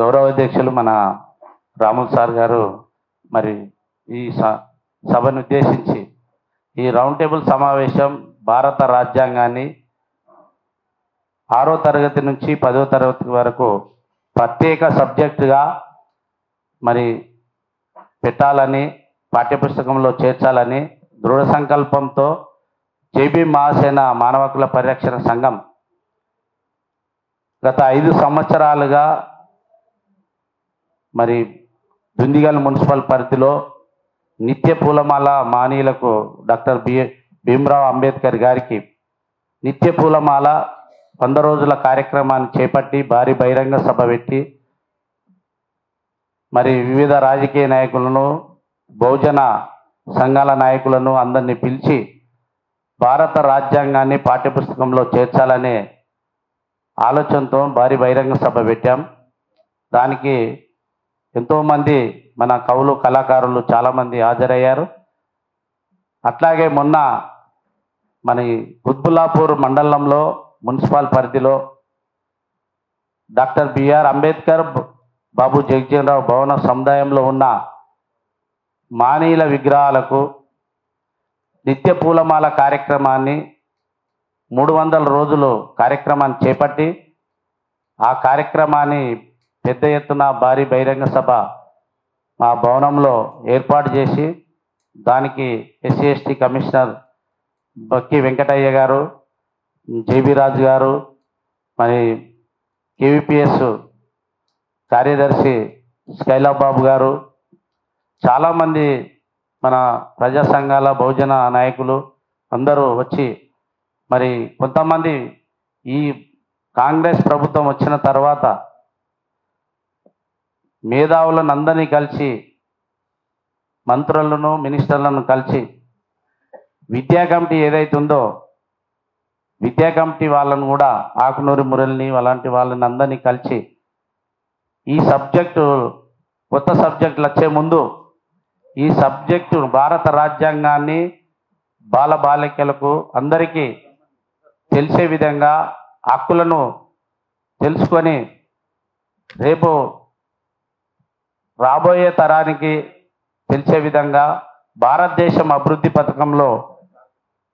గౌరవ అధ్యక్షులు మన రాములు సార్ గారు మరి ఈ సభను ఉద్దేశించి ఈ రౌండ్ టేబుల్ సమావేశం భారత రాజ్యాంగాన్ని 6వ తరగతి నుంచి 10వ తరగతి వరకు ప్రత్యేక సబ్జెక్టుగా మరి పెట్టాలని పాఠ్యపుస్తకంలో చేర్చాలని దృఢ సంకల్పంతో జేబీ మహాసేన మానవ హక్కుల పరిరక్షణ సంఘం గత 5 సంవత్సరాలుగా మరి దుందిగల్ మున్సిపల్ పరిధిలో నిత్య పూలమాల మానీయులకు డాక్టర్ భీమ్రావ్ అంబేద్కర్ గారికి నిత్య పూలమాల 100 రోజుల కార్యక్రమాన్ని చేపట్టి భారీ బహిరంగ సభ పెట్టి మరి వివిధ రాజకీయ నాయకులను బహుజన సంఘాల నాయకులను అందరినీ పిలిచి భారత రాజ్యాంగాన్ని పాఠ్యపుస్తకంలో చేర్చాలనే ఆలోచనతో భారీ బహిరంగ సభ పెట్టాం. దానికి ఎంతోమంది మన కవులు కళాకారులు చాలామంది హాజరయ్యారు. అట్లాగే మొన్న మన కుత్బుల్లాపూర్ మండలంలో మున్సిపల్ పరిధిలో డాక్టర్ బిఆర్ అంబేద్కర్ బాబు జగజ్జీవనరావు భవన సముదాయంలో ఉన్న మానీయుల విగ్రహాలకు నిత్య పూలమాల కార్యక్రమాన్ని 300 రోజులు కార్యక్రమాన్ని చేపట్టి ఆ కార్యక్రమాన్ని పెద్ద ఎత్తున భారీ బహిరంగ సభ మా భవనంలో ఏర్పాటు చేసి దానికి ఎస్సీ ఎస్టీ కమిషనర్ బక్కి వెంకటయ్య గారు, జేబీ రాజు గారు, మరి కేవీపీఎస్ కార్యదర్శి స్కైలాబాబు గారు, చాలామంది మన ప్రజా సంఘాల బహుజన నాయకులు అందరూ వచ్చి మరి కొంతమంది ఈ కాంగ్రెస్ ప్రభుత్వం వచ్చిన తర్వాత మేధావులను అందరినీ కలిసి మంత్రులను మినిస్టర్లను కలిసి విద్యా కమిటీ ఏదైతే ఉందో విద్యా కమిటీ వాళ్ళను కూడా ఆకునూరి మురళిని అలాంటి వాళ్ళని అందరినీ కలిసి ఈ సబ్జెక్టు కొత్త సబ్జెక్టులు వచ్చే ముందు ఈ సబ్జెక్టు భారత రాజ్యాంగాన్ని బాలబాలికలకు అందరికీ తెలిసే విధంగా హక్కులను తెలుసుకొని రేపు రాబోయే తరానికి తెలిసే విధంగా భారతదేశం అభివృద్ధి పథకంలో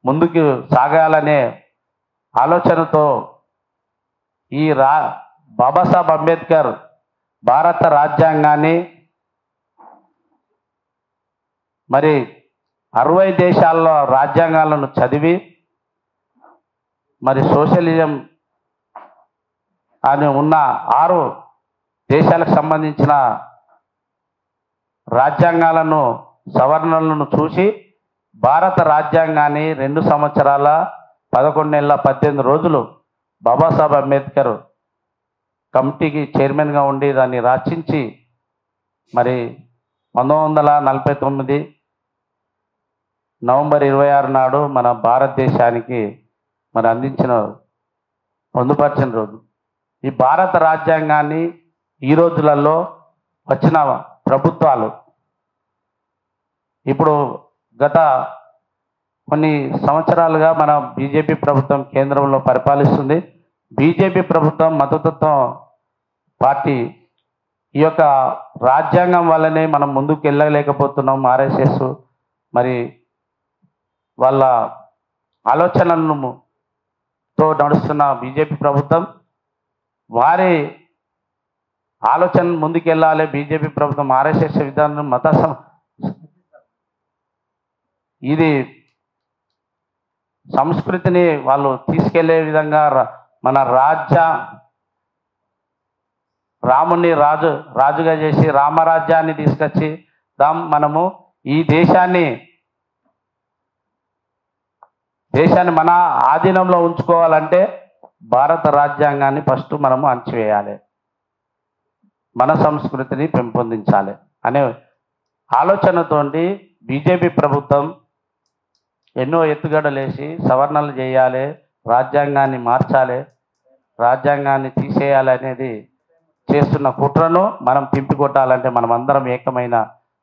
ముందుకు సాగాలనే ఆలోచనతో ఈ బాబాసాహెబ్ అంబేద్కర్ భారత రాజ్యాంగాన్ని మరి 60 దేశాల్లో రాజ్యాంగాలను చదివి మరి సోషలిజం అని ఉన్న 6 దేశాలకు సంబంధించిన రాజ్యాంగాలను సవరణలను చూసి భారత రాజ్యాంగాన్ని 2 సంవత్సరాల 11 నెలల 18 రోజులు బాబాసాహెబ్ అంబేద్కర్ కమిటీకి చైర్మన్గా ఉండి దాన్ని రచించి మరి 1949 నవంబర్ 26 నాడు మన భారతదేశానికి మరి పొందుపరిచిన రోజు. ఈ భారత రాజ్యాంగాన్ని ఈ రోజులలో వచ్చిన ప్రభుత్వాలు ఇప్పుడు గత కొన్ని సంవత్సరాలుగా మన బీజేపీ ప్రభుత్వం కేంద్రంలో పరిపాలిస్తుంది. బీజేపీ ప్రభుత్వం మతతత్వం పార్టీ ఈ యొక్క రాజ్యాంగం వల్లనే మనం ముందుకు వెళ్ళలేకపోతున్నాం. ఆర్ఎస్ఎస్ మరి వాళ్ళ ఆలోచనలతో నడుస్తున్న బీజేపీ ప్రభుత్వం వారి ఆలోచన ముందుకెళ్ళాలి. బీజేపీ ప్రభుత్వం ఆర్ఎస్ఎస్ విధానం ఇది సంస్కృతిని వాళ్ళు తీసుకెళ్లే విధంగా మన రాముని రాజుగా చేసి రామరాజ్యాన్ని తీసుకొచ్చి మనము ఈ దేశాన్ని మన ఆధీనంలో ఉంచుకోవాలంటే భారత రాజ్యాంగాన్ని ఫస్ట్ మనము అణచివేయాలి, మన సంస్కృతిని పెంపొందించాలి అనే ఆలోచనతోటి బీజేపీ ప్రభుత్వం ఎన్నో ఎత్తుగడలేసి సవరణలు చేయాలి, రాజ్యాంగాన్ని మార్చాలి, రాజ్యాంగాన్ని తీసేయాలి అనేది చేస్తున్న కుట్రను మనం తింపికొట్టాలంటే మనం అందరం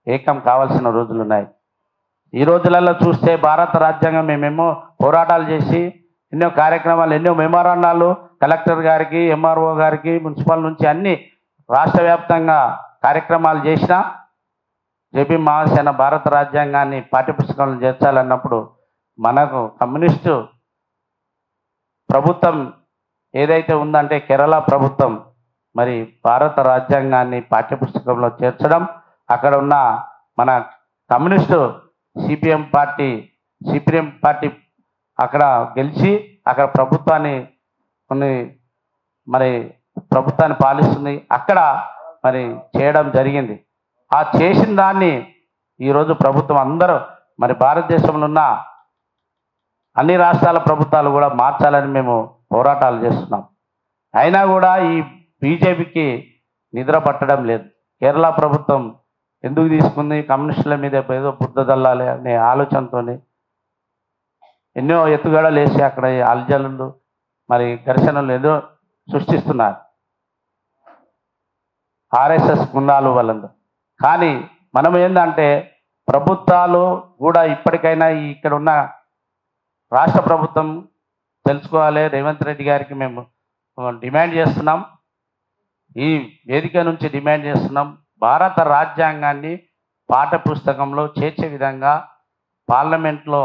ఏకం కావాల్సిన రోజులు ఉన్నాయి. ఈ రోజులలో చూస్తే భారత రాజ్యాంగం మేమేమో పోరాటాలు చేసి ఎన్నో కార్యక్రమాలు, ఎన్నో మెమోరాండాలు కలెక్టర్ గారికి, ఎంఆర్ఓ గారికి, మున్సిపల్ నుంచి అన్ని రాష్ట్ర వ్యాప్తంగా కార్యక్రమాలు చేసినా జేపీ మహాసేన భారత రాజ్యాంగాన్ని పాఠ్యపుస్తకంలో చేర్చాలన్నప్పుడు మనకు కమ్యూనిస్టు ప్రభుత్వం ఏదైతే ఉందంటే కేరళ ప్రభుత్వం మరి భారత రాజ్యాంగాన్ని పాఠ్యపుస్తకంలో చేర్చడం, అక్కడ ఉన్న మన కమ్యూనిస్టు సిపిఎం పార్టీ అక్కడ గెలిచి అక్కడ ప్రభుత్వాన్ని పాలిస్తుంది. అక్కడ మరి చేయడం జరిగింది. ఆ చేసిన దాన్ని ఈరోజు ప్రభుత్వం అందరూ మరి భారతదేశంలో ఉన్న అన్ని రాష్ట్రాల ప్రభుత్వాలు కూడా మార్చాలని మేము పోరాటాలు చేస్తున్నాం. అయినా కూడా ఈ బీజేపీకి నిద్ర పట్టడం లేదు. కేరళ ప్రభుత్వం ఎందుకు తీసుకుంది? కమ్యూనిస్టుల మీద ఏదో బుద్ధ దల్లాలి అనే ఆలోచనతో ఎన్నో ఎత్తుగడలు వేసి అక్కడ అల్జలులు మరి ఘర్షణలు ఏదో సృష్టిస్తున్నారు ఆర్ఎస్ఎస్ గుండాలు వాళ్ళందరూ. కానీ మనం ఏంటంటే ప్రభుత్వాలు కూడా ఇప్పటికైనా ఇక్కడ ఉన్న రాష్ట్ర ప్రభుత్వం తెలుసుకోవాలి. రేవంత్ రెడ్డి గారికి మేము డిమాండ్ చేస్తున్నాం, ఈ వేదిక నుంచి డిమాండ్ చేస్తున్నాం, భారత రాజ్యాంగాన్ని పాఠ్యపుస్తకంలో చేర్చే విధంగా పార్లమెంట్లో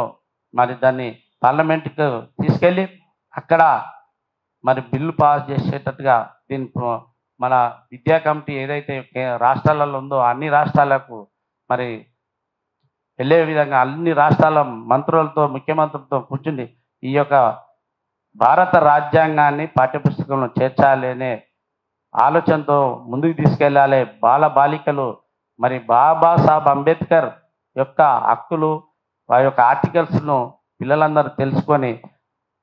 మరి దాన్ని పార్లమెంట్కి తీసుకెళ్ళి అక్కడ మరి బిల్లు పాస్ చేసేటట్టుగా దీని మన విద్యా కమిటీ ఏదైతే రాష్ట్రాలలో ఉందో అన్ని రాష్ట్రాలకు మరి వెళ్ళే విధంగా అన్ని రాష్ట్రాల మంత్రులతో ముఖ్యమంత్రులతో కూర్చుని ఈ యొక్క భారత రాజ్యాంగాన్ని పాఠ్యపుస్తకంలో చేర్చాలి అనే ఆలోచనతో ముందుకు తీసుకెళ్ళాలి. బాలికలు మరి బాబాసాహెబ్ అంబేద్కర్ యొక్క హక్కులు వారి యొక్క ఆర్టికల్స్ను పిల్లలందరూ తెలుసుకొని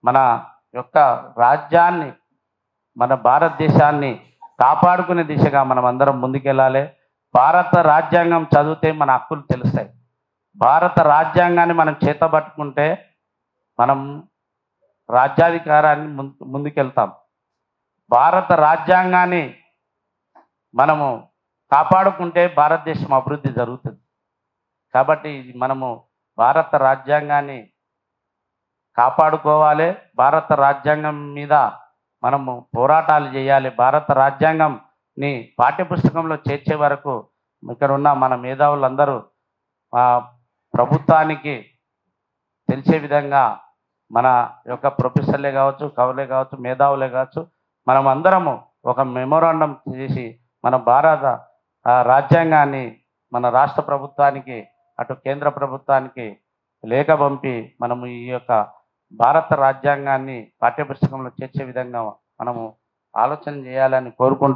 మన యొక్క రాజ్యాన్ని మన భారతదేశాన్ని కాపాడుకునే దిశగా మనం అందరం ముందుకెళ్ళాలి. భారత రాజ్యాంగం చదివితే మన హక్కులు తెలుస్తాయి. భారత రాజ్యాంగాన్ని మనం చేతబట్టుకుంటే మనం రాజ్యాధికారాన్ని ముందుకెళ్తాం. భారత రాజ్యాంగాన్ని మనము కాపాడుకుంటే భారతదేశం అభివృద్ధి జరుగుతుంది. కాబట్టి మనము భారత రాజ్యాంగాన్ని కాపాడుకోవాలి. భారత రాజ్యాంగం మీద మనము పోరాటాలు చేయాలి. భారత రాజ్యాంగంని పాఠ్యపుస్తకంలో చేర్చే వరకు ఇక్కడ ఉన్న మన మేధావులందరూ ప్రభుత్వానికి తెలిసే విధంగా మన యొక్క ప్రొఫెసర్లే కావచ్చు, కవులే కావచ్చు, మేధావులే కావచ్చు, మనం అందరము ఒక మెమోరాండం చేసి మన భారత రాజ్యాంగాన్ని మన రాష్ట్ర ప్రభుత్వానికి అటు కేంద్ర ప్రభుత్వానికి లేఖ పంపి మనము ఈ యొక్క భారత రాజ్యాంగాన్ని పాఠ్యపుస్తకంలో చేర్చే విధంగా మనము ఆలోచన చేయాలని కోరుకుంటూ